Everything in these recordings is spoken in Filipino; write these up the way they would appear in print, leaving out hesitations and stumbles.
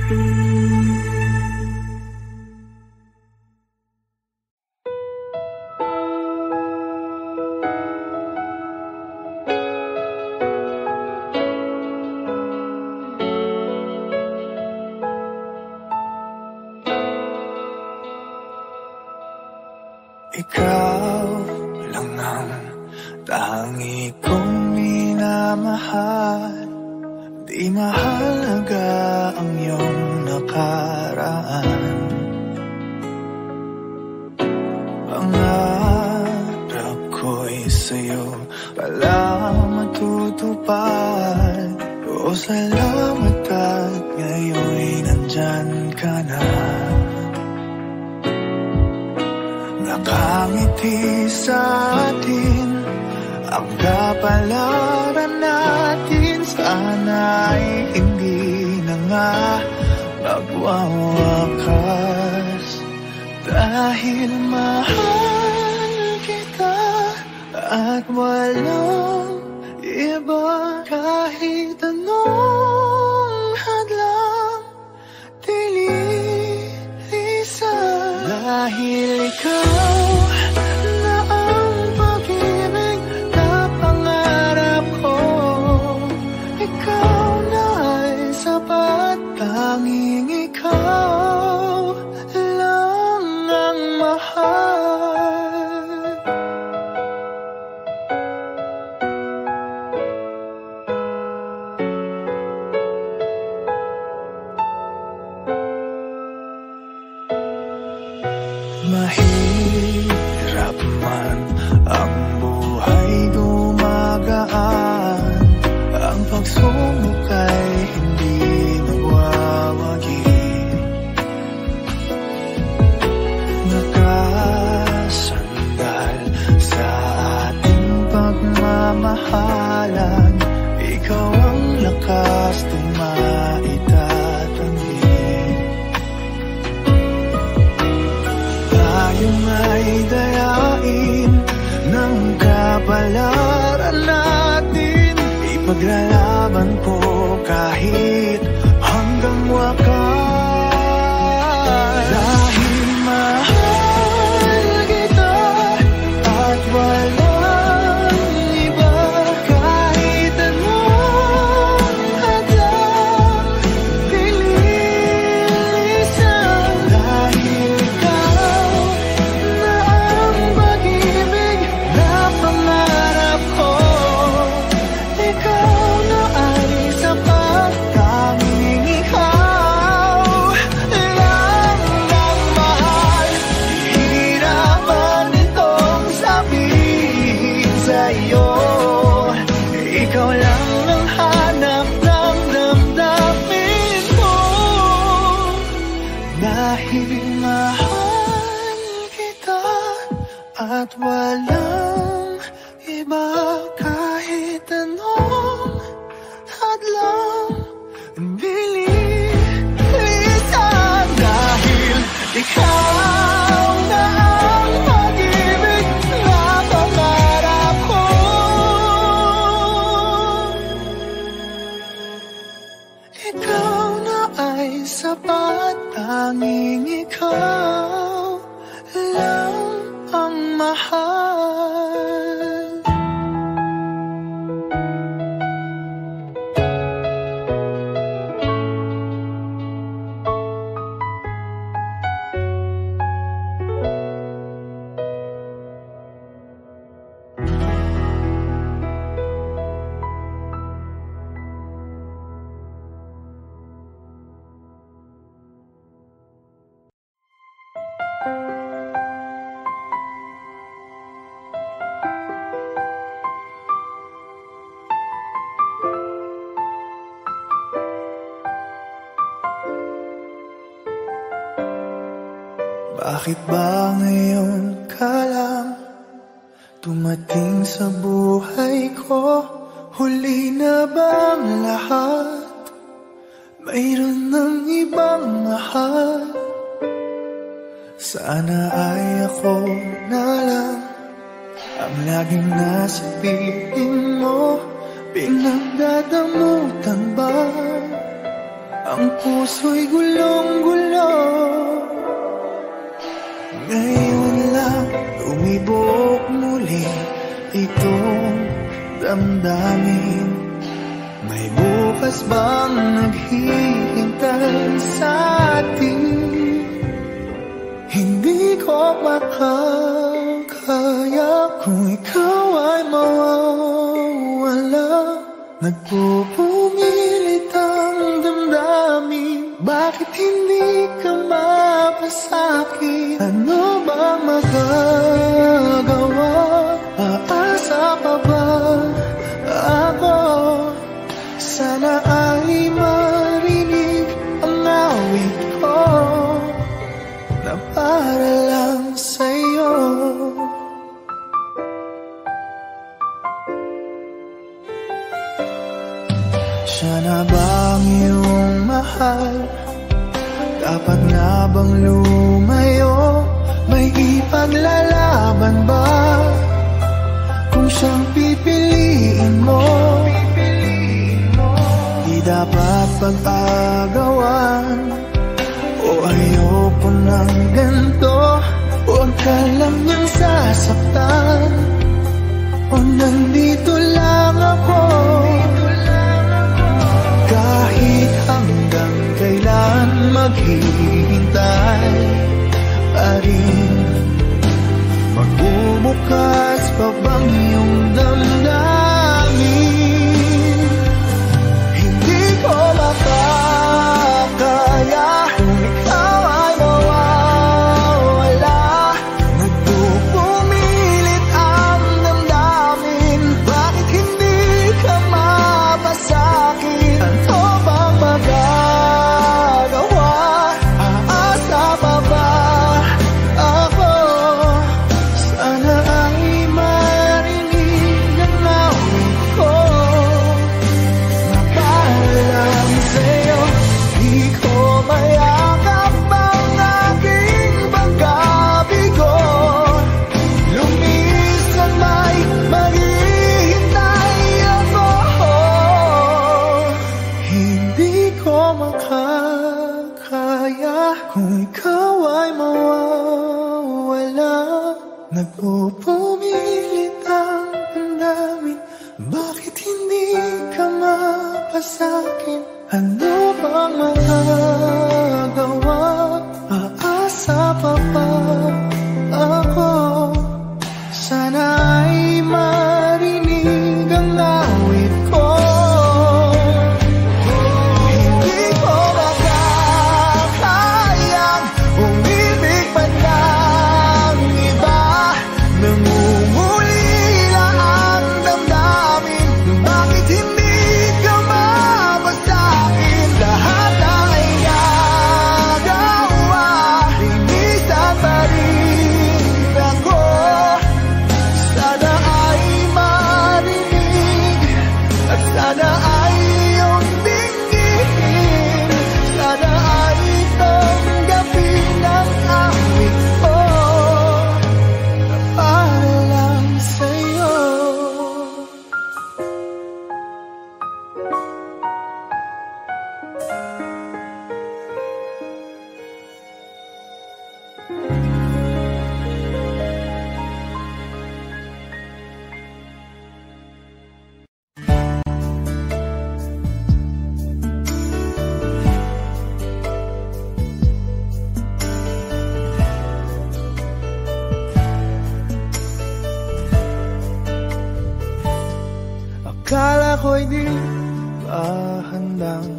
Ikaw lang ang tangi kong minamahal. Di mahalaga ang iyong nakaraan. Pangarap ko'y sa'yo pala matutupad. O salamat at ngayon'y nandyan ka na. Nakangiti sa atin ang kapalaran natin. Sana'y hindi na nga magwawakas. Dahil mahal kita at walang iba. Kahit anong hadlang dililisan. Dahil ikaw na ang pag-ibig na pangarap ko. Ikaw na ay sapat, tanging ikaw lang ang mahal. Mahirap man ang buhay dumagaan. Ang pagsubok ay hindi nagwawagi. Nakasandal sa ating pagmamahalan. Ikaw ang lakas ng maitatanggi. Tayo ay dayain ng kapalaran natin. Ipaglalaban ko kahit hanggang wakas. Dahil mahal kita at walang iba. Kahit anong hadlang dililisan. Dahil ikaw na ang pag-ibig na pangarap ko. Ikaw na ay sapat, tanging ikaw lang ang mahal. Hihirapan itong sabihin sa'yo. Ikaw lang ang hanap ng damdamin ko. Dahil mahal kita at walang iba. Kahit anong hadlang bilisan. Dahil ikaw na ang pag-ibig na pangarap ko. Ikaw na ay sapat, tanging ikaw lang ang mahal. Bakit ba ngayon ka lang tumating sa buhay ko? Huli na bang lahat? Mayroon ng ibang mahal. Sana ay ako na lang ang laging nasa piling mo. Pinagdadamutan ba ang puso'y gulong-gulo. Ngayon lang umibok muli itong damdamin. May bukas bang naghihintay sa atin? Hindi ko makakaya kung ikaw ay mawawala. Nagpupumilit ang damdamin, bakit hindi ka mapasakit? Ano bang magagawa? Aasa pa ba ako? Sana ay marinig ang awit ko na para lang sa'yo. Siya na bang iyong mahal? Dapat nga bang lumayo? May ipaglalaban ba? Kung siyang pipiliin mo, di dapat pag-agawan. O ayoko ng ganito, huwag ka lang niyang sasaktan. O nandito lang ako, kahit hanggang kailan maghihintay pa rin. Magbubukas pa bang iyong damdamin? Hindi ko makakaya kung ikaw ay mawawala. Nagpupumilit ang damdamin, bakit hindi ka mapasakit? Ano bang magagawa? Aasa pa ba ako? Sana ay marinig ang awit ko na para lang sa'yo. Di ko mayakap ang aking pagkabigo. Lumisan may maghihintay ako. Hindi ko makakaya kung ikaw ay mawawala. Nagpupumilit ang damdamin, bakit hindi ka mapasakin? Ano bang magagawa? Aasa pa ba ako? Sana ay marinig ang awit ko. Hindi ko makakayang umibig pa ng iba. Nangungulila ang damdamin, bakit hindi ka mapasakin? Lahat ay nagawa, linisan pa rin ako. Sana ay marinig at sana ay iyong tingin. Sana ay tanggapin ang awit ko na para lang sa'yo. Akala ko'y di pa handang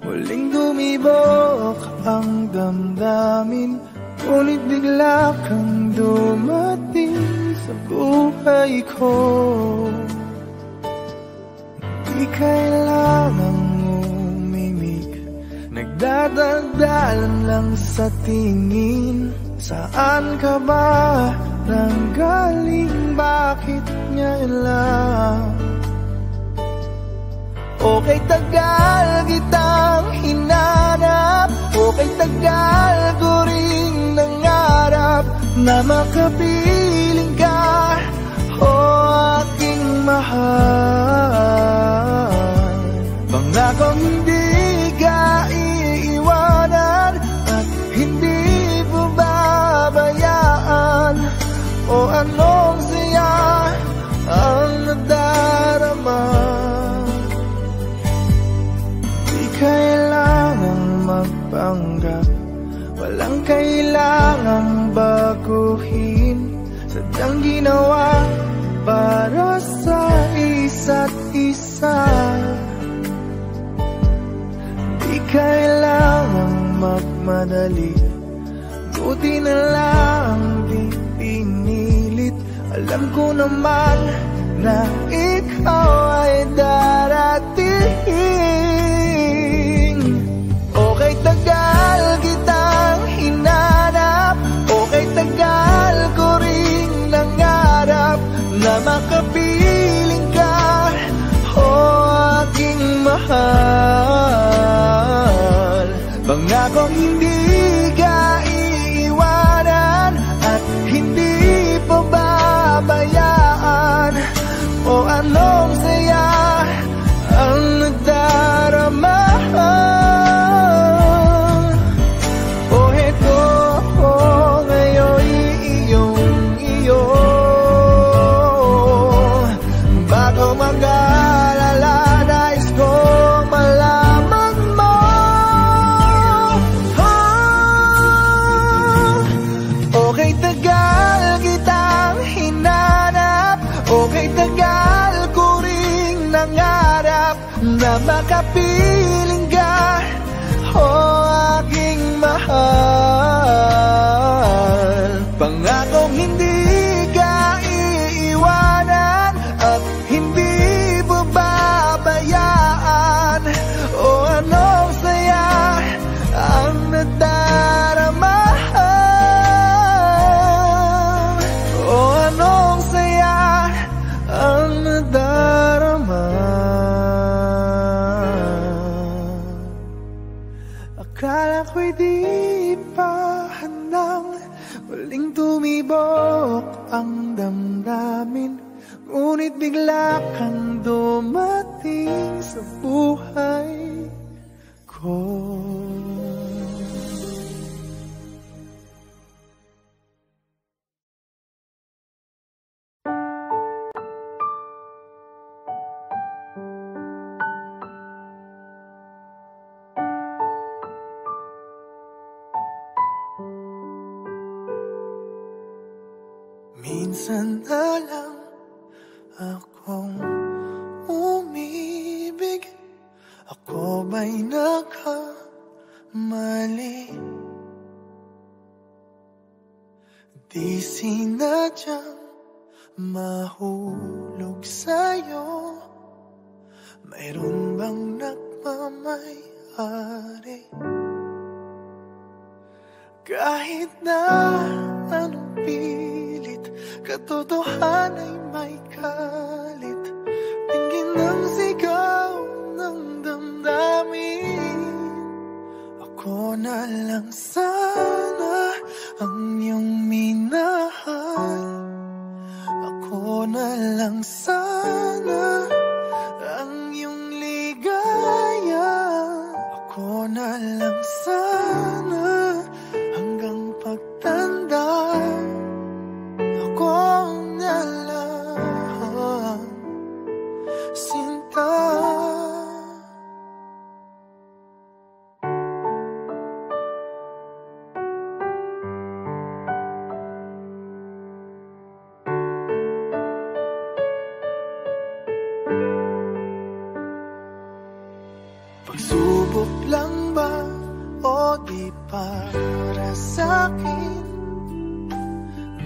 muling dumibok ang damdamin, ngunit bigla kang dumating sa buhay ko. Di kailangang umimik, nagdadaldalan lang sa tingin. Saan ka ba nanggaling? Bakit ngayon lang? Okay, tagal kitang hinanap, okay, tagal ko rin nangarap na makapiling ka, o aking mahal. Pangakong hindi ka tanggap. Walang kailangang baguhin, sadyang ginawa para sa isa't isa. Di kailangang magmadali, buti na lang di pinilit. Alam ko naman na ikaw ay darating. Okay, tagal kitang hinanap, okay, tagal ko ring nangarap na makapiling ka, o aking mahal. Pangakong hindi ka iiwanan at hindi pababayaan. O anong saya ang nadarama. O heto ko ngayon iyo. Bago mag-alala, nais kong malaman mo. Okay, tagal kitang hinanap, okay, tagal ko ring nangarap na makapiling ka, o aking mahal. Pangakong hindi ka iiwanan at hindi babayaan. O anong saya ang nadarama. O anong saya ang nadarama. Akala ko'y di pa handang muling tumibok ang damdamin, ngunit bigla kang dumating sa buhay ko. Minsan na lang akong umibig, ako ba'y nakamali? Di sinadyang mahulog sa'yo, mayroon bang nagmamay-ari? Kahit na anong pilit, katotohanan ay may kalit. Tingin ng sigaw ng damdamin. Ako na lang sana ang iyong minahal. Ako na lang sana ang iyong ligaya. Ako na lang sana hanggang pagtanda. Ako na lang, sinta. Pagsubok lang ba o di para sa'kin?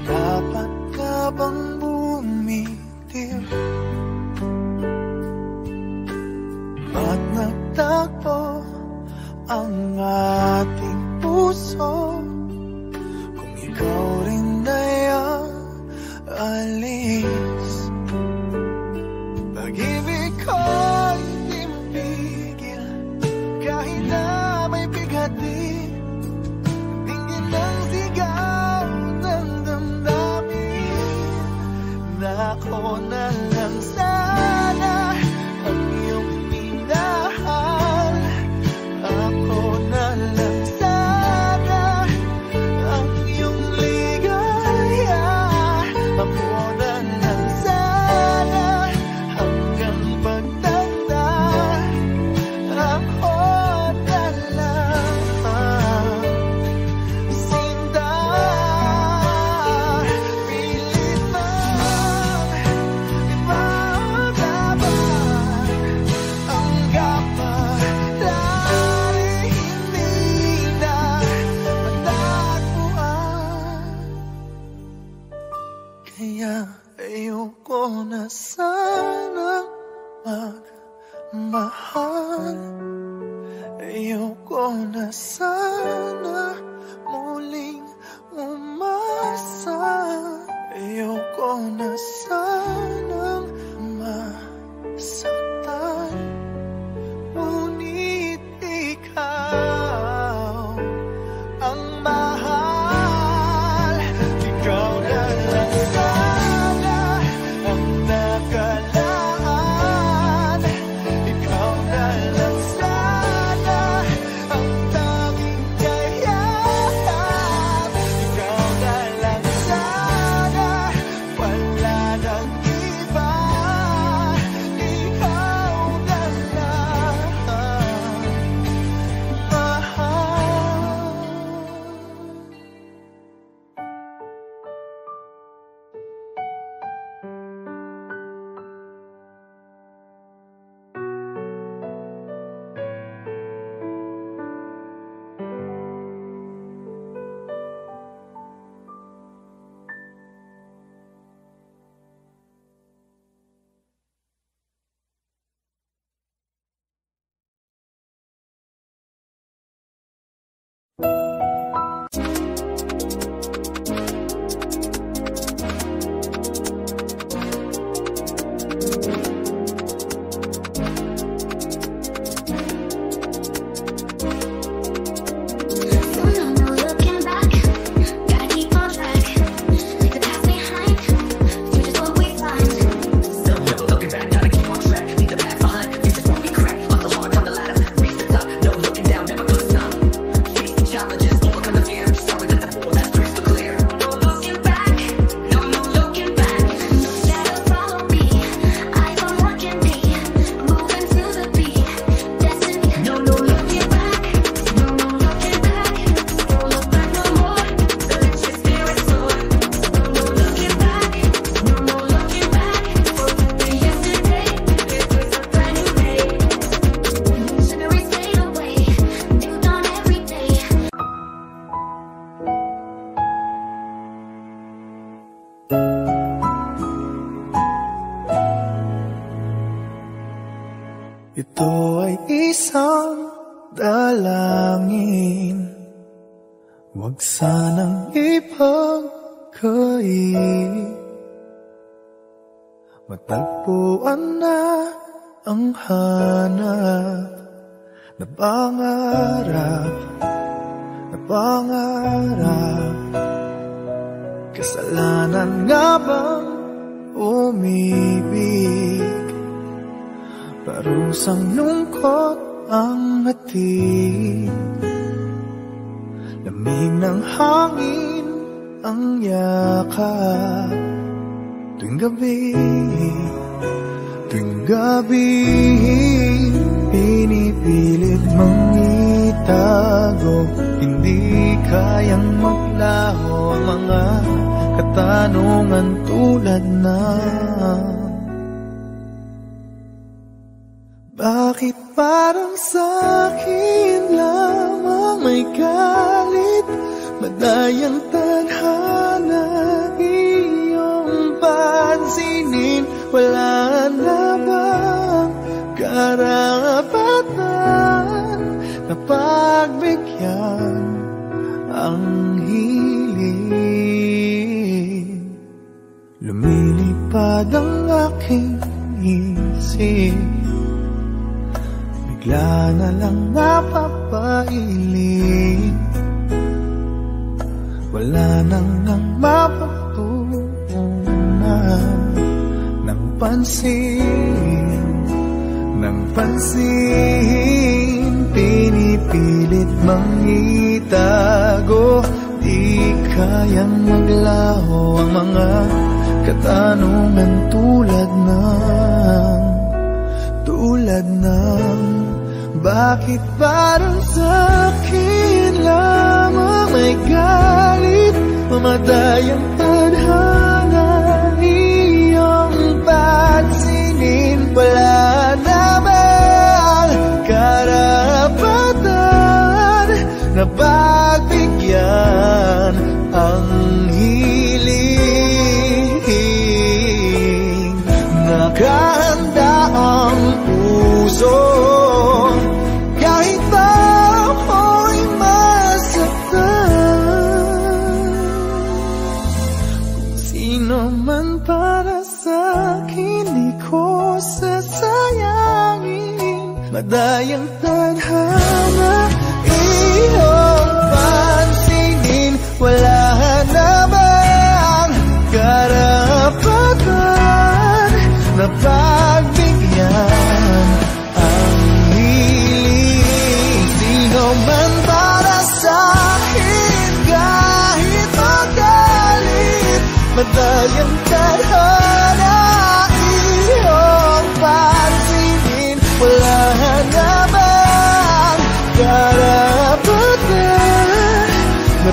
Dapat ka bang bumitiw at nagtagpo ang ating puso? Kung ikaw rin ay aalis, pag-ibig ko'y di mapigil kahit na may bigati. Tingin ng sigaw ng damdamin na ako na lang sana ang iyong minahal. Ako na lang sana ang iyong ligaya. Ako na lang sana hanggang pagtanda. Ako na lang. Ayoko na sana muling umasa. Ayoko na sanang masaktan, ngunit ikaw ang mahal. Ikaw na lang sana ang nakalaan. Ikaw na lang sana ang tanging kayaan. Ikaw na lang sana, wala nang iba. Ikaw na lang mahal. Ito ay isang dalangin, huwag sanang ipagkait. Matagpuan na ang hanap na pangarap, na pangarap. Kasalanan nga bang umibig? Parusang lungkot ang hatid, lamig ng hangin ang yakap. Tuwing gabi, pinipilit mong itago. Hindi kayang maglaho ang mga katanungan tulad ng bakit parang sa'kin lamang may galit, madayang tadhana iyong pansinin. Wala na bang karapatan na pagbigyan ang hiling? Lumilipad ang aking isip, bigla na lang napapailing. Wala nang ang mapatutunan ng pansin, ng pansin. Pinipilit mang itago, di kayang maglaho ang mga katanungan tulad ng bakit parang sa'kin lamang may galit, mamatay ang tadhana iyong pansinin. Wala na bang karapatan na pagbigyan ang hiling? Nakahanda ang puso kahit pa madayang tadhana iyong pansinin. Wala namang karapatan na pagbigyan ang hiling. Sino man para sa'kin kahit magalit, madayang tadhana iyong pansinin. Wala namang karapatan na